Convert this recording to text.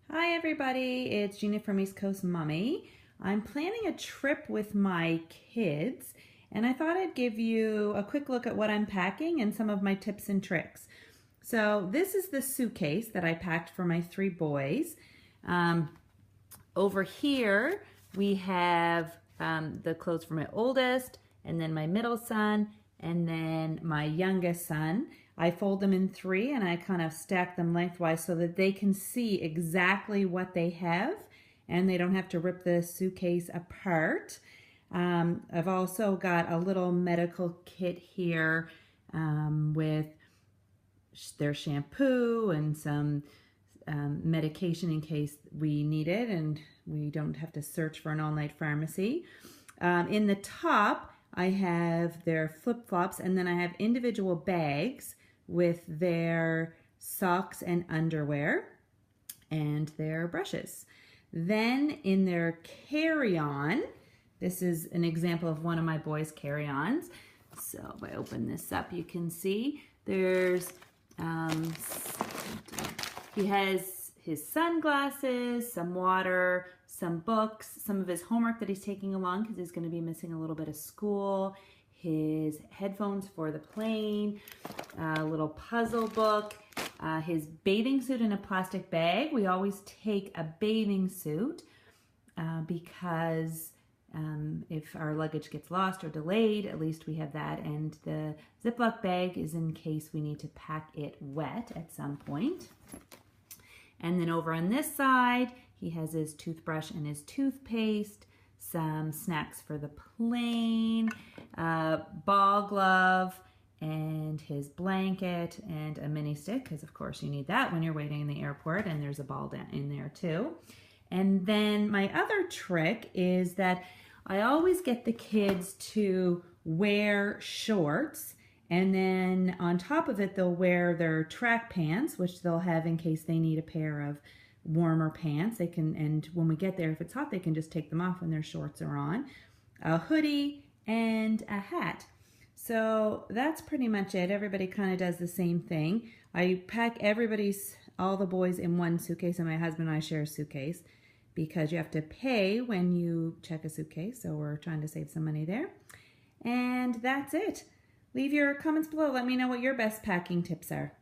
Hi everybody, it's Gina from East Coast Mommy. I'm planning a trip with my kids and I thought I'd give you a quick look at what I'm packing and some of my tips and tricks. So this is the suitcase that I packed for my three boys. Um, Over here we have the clothes for my oldest and then my middle son and then my youngest son. I fold them in three and I kind of stack them lengthwise so that they can see exactly what they have and they don't have to rip the suitcase apart. I've also got a little medical kit here with their shampoo and some medication in case we need it and we don't have to search for an all-night pharmacy. In the top, I have their flip-flops and then I have individual bags with their socks and underwear and their brushes. Then in their carry-on, this is an example of one of my boys' carry-ons. So if I open this up, you can see there's, he has his sunglasses, some water, some books, some of his homework that he's taking along because he's going to be missing a little bit of school, his headphones for the plane, a little puzzle book, his bathing suit in a plastic bag. We always take a bathing suit because if our luggage gets lost or delayed, at least we have that. And the Ziploc bag is in case we need to pack it wet at some point. And then over on this side, he has his toothbrush and his toothpaste, some snacks for the plane, ball glove, and his blanket, and a mini stick, because of course you need that when you're waiting in the airport, and there's a ball down in there too. And then my other trick is that I always get the kids to wear shorts, and then on top of it they'll wear their track pants, which they'll have in case they need a pair of warmer pants. They can, and when we get there, if it's hot, they can just take them off when their shorts are on. A hoodie and a hat. So that's pretty much it. Everybody kind of does the same thing. I pack all the boys in one suitcase, and my husband and I share a suitcase because you have to pay when you check a suitcase. So we're trying to save some money there. And that's it. Leave your comments below. Let me know what your best packing tips are.